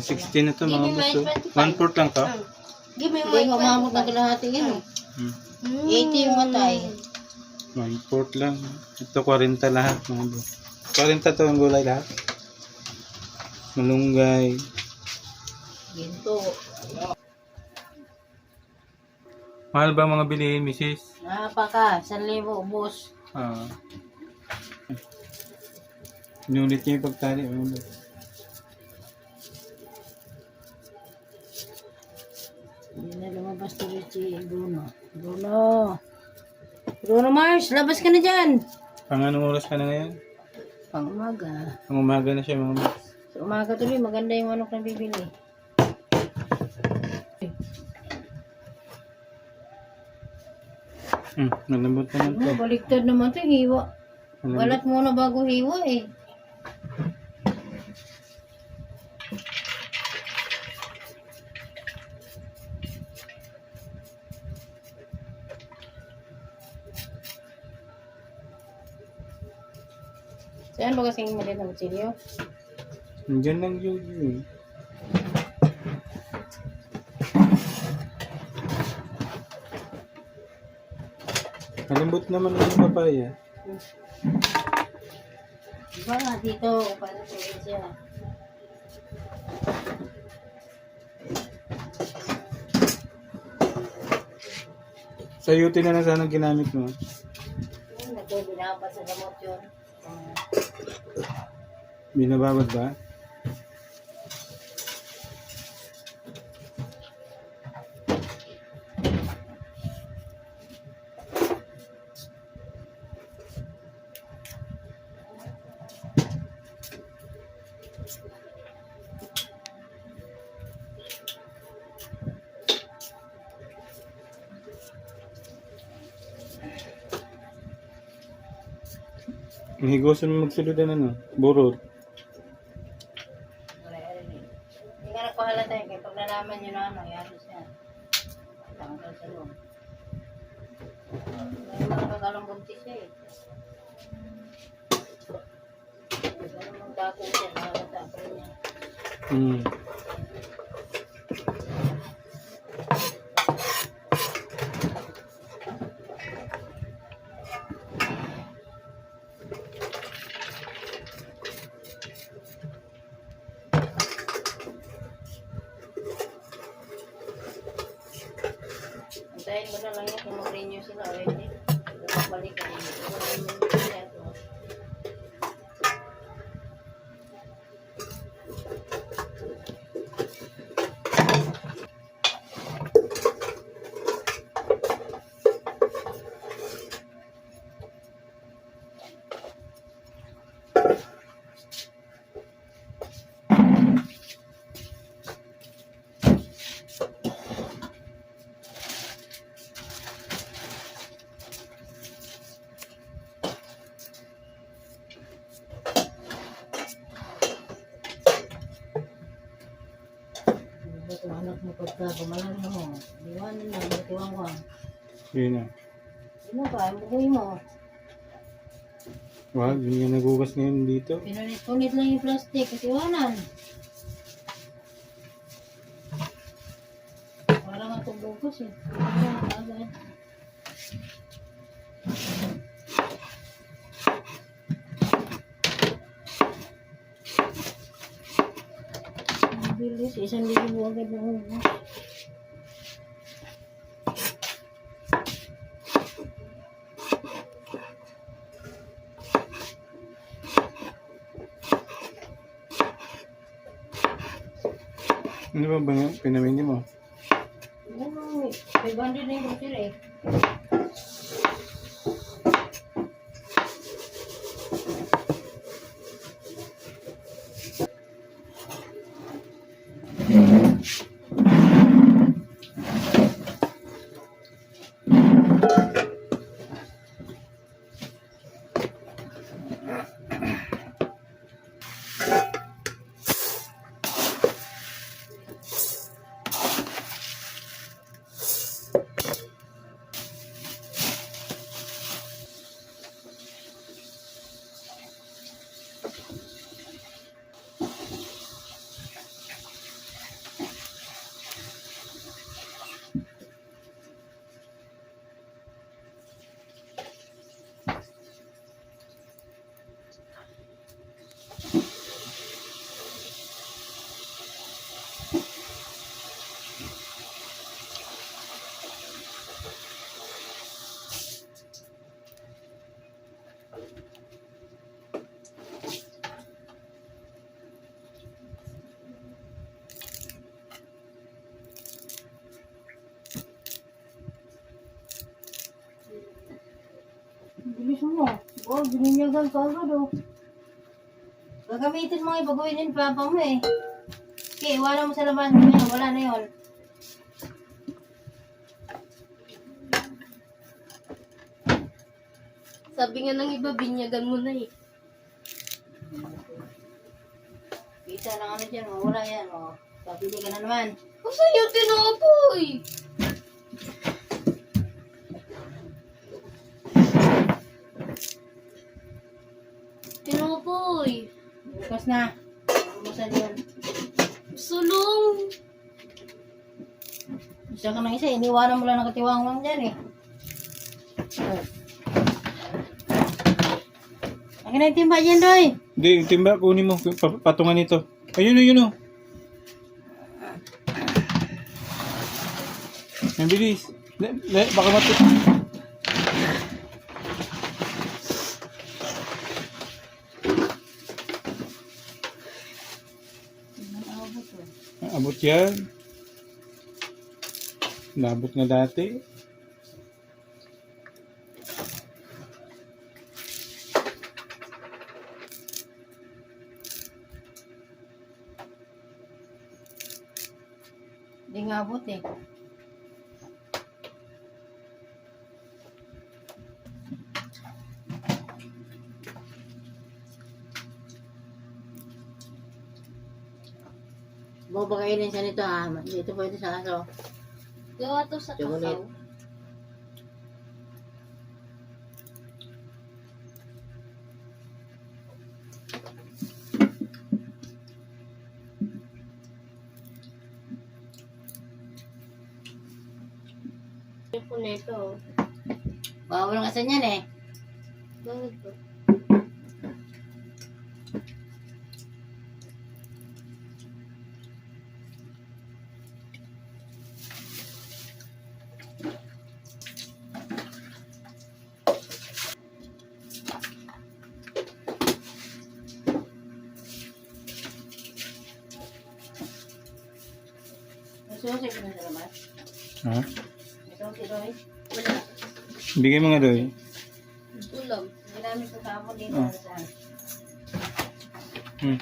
160 na to mga boss. 1/4 lang to. Give me Hindi nga umamot ng kalahati yan. 80 yung atay. 1/4 lang. Ito 40 lahat mga boss. 40 to ang gulay lahat. Malunggay. Ginto. Mahal ba mga bilihin, misis? Napaka, 1,000 ubos. Ah. Inulit niya yung pagtali. Mga boss. Hindi na lumabas tuloy si Bruno. Bruno Mars, labas ka na dyan. Pang anong oras ka na ngayon? Pang umaga. Ang umaga na siya mga boss. Sa umaga tuloy, maganda yung manok na bibili. Malambot naman to. Baliktad naman to, hiwa. Malambot. Balat muna bago hiwa eh. Saan ba kasing maliit na kutsilyo? Diyan lang yun. Malambot naman ng papaya. Diba nga dito, paano tuloy siya? Sayuti na lang sana ginamit mo. Nagbibinapat sa gamot yun. Binababad ba? Higosan mo magsuludan ano? Burot. Hindi nga nagpahalata yun. Kaya pag nalaman nyo na ano, yaris siya. Tanggal sa loob. May mga kagalang buntis siya eh. Ganun magdako siya, nakalata pa rin niya. Antayin mo na lang yun kung mag-renew sila o hindi. Balik ka rin. Ito anak mo pagka gumalan mo. Iwanan lang, matiwang-wang. Yun na. Sino ba? Bukuy mo. Wag, hindi nga nagugas ngayon dito. Pinunit-punit lang yung plastic kasi iwanan. Parang nga itong bugos eh. Agad. Bilis, 1,000 agad na ubos. Ano ba pinamili mo? Ano, 500 na yung grocery eh. Hanggang kagad oh. Gagamitin mo nga ibaguhin din papa mo eh. Okay, iwanan mo sa labas. Ngayon, wala na yun. Sabi nga ng iba, binyagan mo na eh. Kita lang ano dyan, wala yan. Oh. Papili ka na naman. Kasi yung tinapoy. Tinapoy. Bukas na. Bumusan yun. Sulong. Isa ka ng isa, iniwanan mo lang nakatiwang dyan eh. Oh. Akin na yung timba dyan, Doy. Hindi, yung timba, kunin mo. Patungan ito. Ayun o, yun o. Ang bilis. Baka matut... Abot yan. Nabot na dati. Hindi nga abot eh. Bubagayin siya nito ha. Dito pwede sa aso. Gawa to sa Chocolate. kakao. Yung po nito. Bawal ang asan yan eh. Bakit po? Nasusi ko na sa labas. Ha? Nasusi, Doy. Wala. Bigay mo nga doy. Ulam. Ginamit ko kahapon dito Oh. sa Hmm.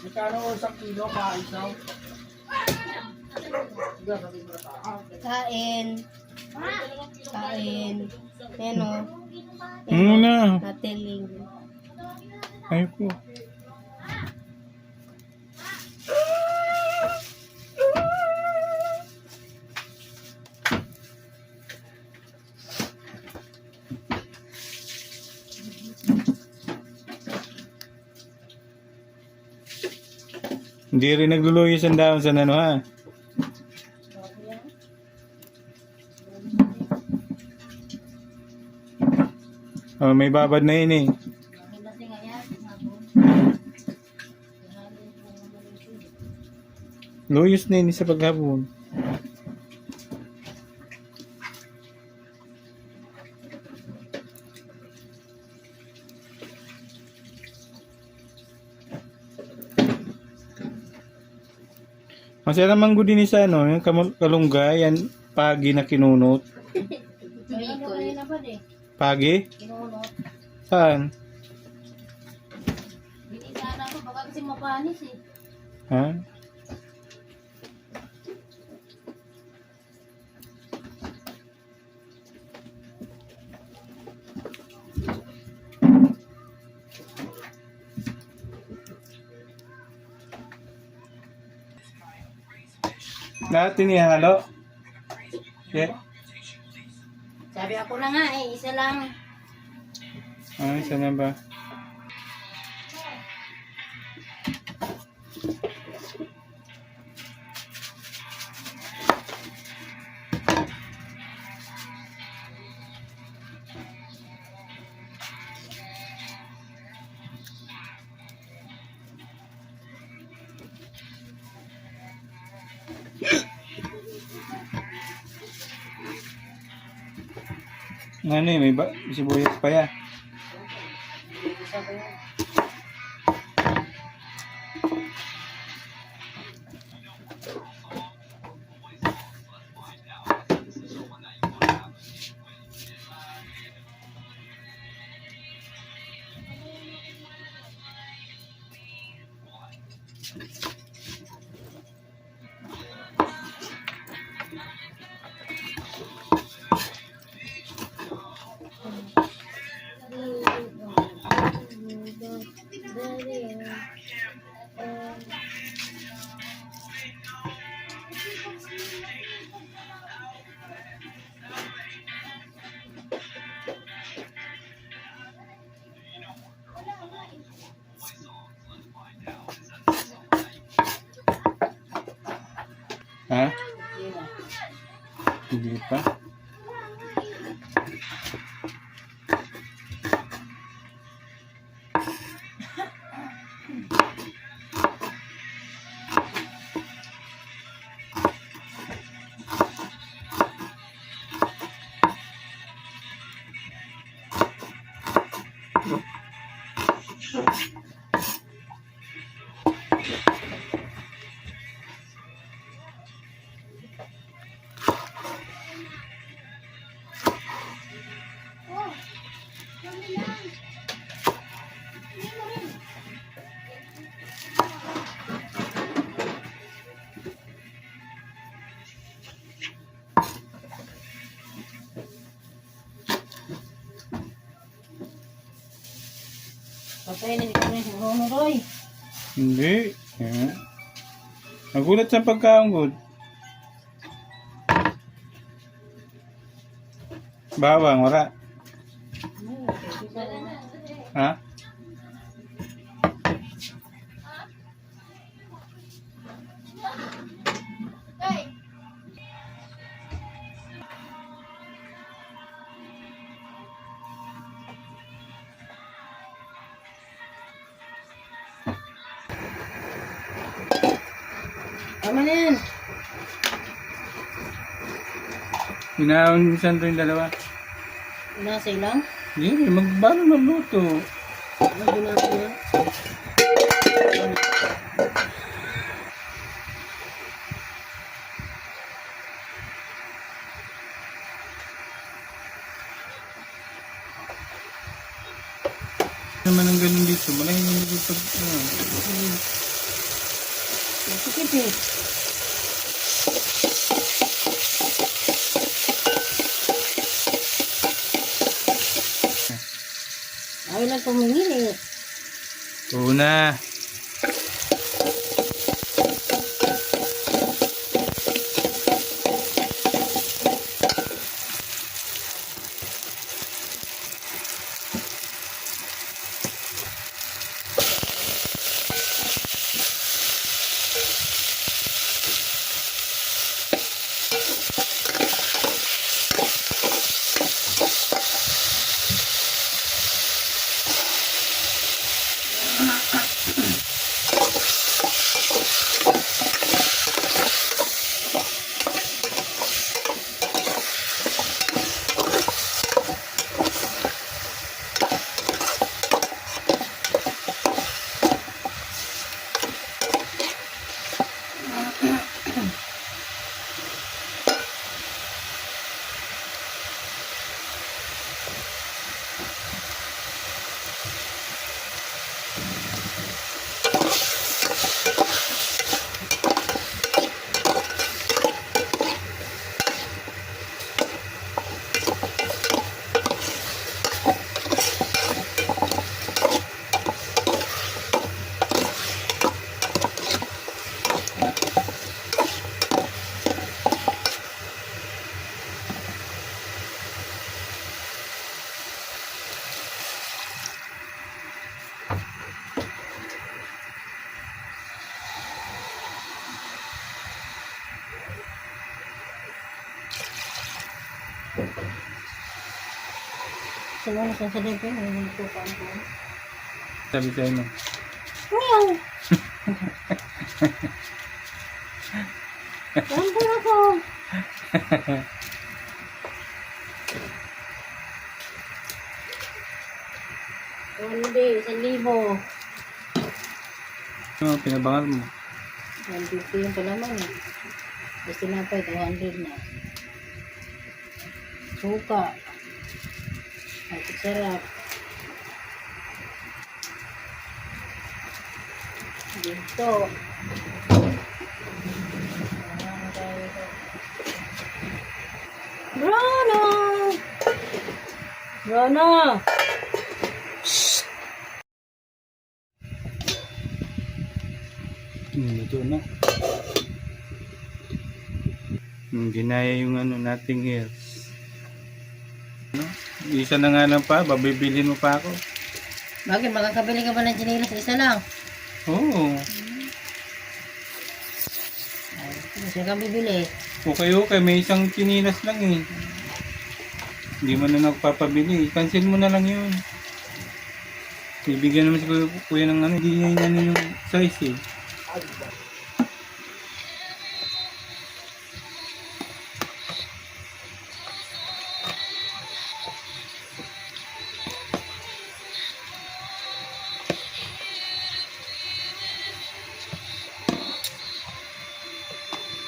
Magkano isang kilo ka isaw? kain. Kain. Yan o. Ano na? Natiling. Ay po. Hindi rin nagluluyos ang daon sa ano ha. Oh, may babad na yun eh. Luyos na yun sa paghapon. Masaya naman din sa ano, yung kalunggay, yan, pagi na kinunot. Ano kayo na ba eh? Pagi? Kinunot. Saan? Binisana ko. Baka kasi mapanis eh. Ha? Natin ihalo. Okay. Sabi ako na nga eh, isa lang. Ah, isa na ba? Ano eh, may sibuyas pa ya. Isa ba yun? Ha? Yun na. Hindi pa. Patayin na ito si Bruno Roy. Hindi. Yan. Nagulat sa pagkaunggod. Bawang, wala. Ha? Tama na yan. Inaunisan to yung dalawa. Nasa ilang? Hindi, magbalo ng luto. Ano ginagawa niya? Naman ang ganun dito, malaking yung nagpag... Sikip eh. Ayaw lang tumingin eh. Una. Sino sa salipin? Hindi ko pa ako. Sabi sa'yo no. Meow! Nandun ako! Hindi, 1,000. Ano, pinabangal mo? 150 yung palaman eh. Tapos tinapay, 200 na. Suka. Ay, sarap. Dito. Bruno! Bruno! Ito na. Ginaya yung ano, nothing else. No? Isa na nga lang pa, babibilin mo pa ako. Bakit? Makakabili ka ba ng chinilas? Isa lang. Oo. Ay, siya kang bibili. Okay, may isang chinilas lang eh. Hindi mo na nagpapabili. Cancel mo na lang yun. Ibigyan naman si kuya ng ano, hindi niya ano yung size eh.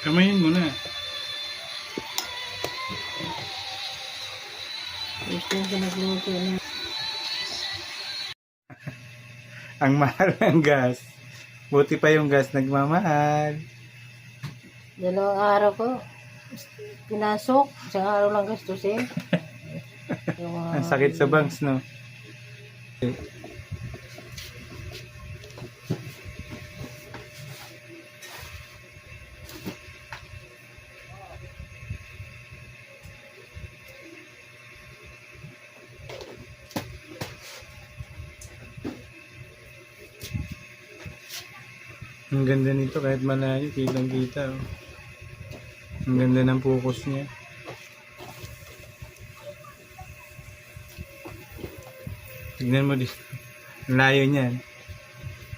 Kamayin mo na. Gusto ko nagluto na. Ang mahal ng gas. Buti pa yung gas nagmamahal. 2 araw ko. Pinasok. Isang araw lang gastusin. Ang sakit sa bangs, no? Ang ganda nito kahit malayo, kitang kita. Oh. Ang ganda ng focus niya. Tignan mo dito. Ang layo niyan.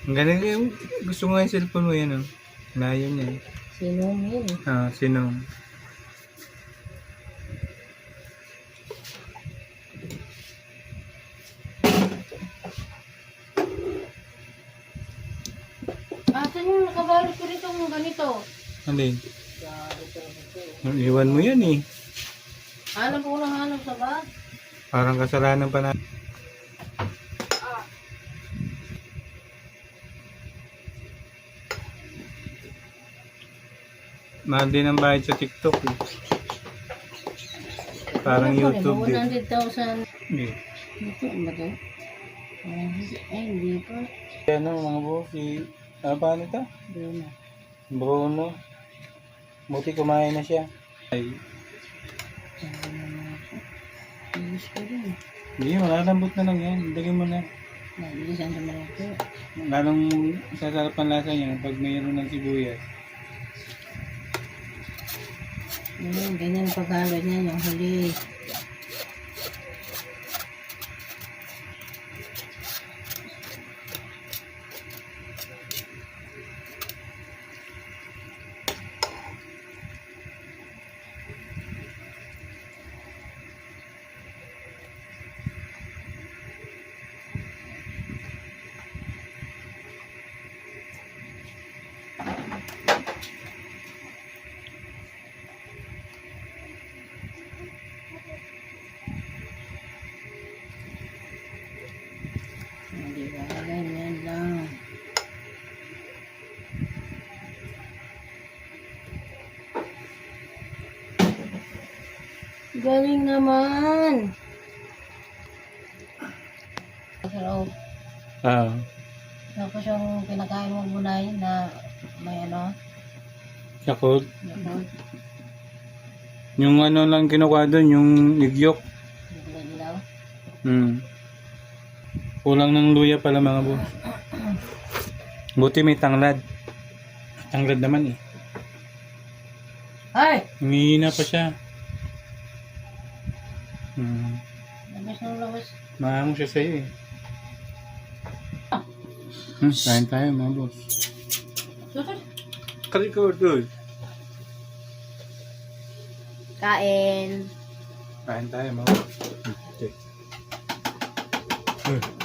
Ang ganda yung gusto ko nga yung cellphone mo yan. Oh. Layo niya. Sino yun? Ah, sino? Asan yung nakabalot ko rito ng ganito? Alin? Iwan mo yan eh. Hanap ko ng hanap sa bag. Parang kasalanan pa na. Mahal din ang bayad sa TikTok eh. Parang YouTube din. 100,000. Hindi. Ito, ano ba ito? Ay, hindi pa. Yan ang mga boss. Paano ito? Bruno. Bruno. Buti kumain na siya. Ay, Ilis ko rin. hindi, malalambot na lang yan. Dagyan mo na. Nabilisan sa malaki. Lalong sasarap ang lasa niya pag mayroon ng sibuyas. Ganyan ang paghalo niya yung huli. Hindi ba? Ganyan lang. Galing naman. Pero, Ah. tapos yung pinakain mo gunay na may ano, Yakult. yakot, Yung ano lang kinukuha doon, yung ligyok. dilaw. Kulang ng luya pala mga boss. Buti may tanglad. Tanglad naman eh. Ay! Humihina pa siya. Labas ng labas. Maamo siya sa'yo eh. Kain tayo mga boss. Kalikod doon. Kain. Kain tayo mga boss. Okay.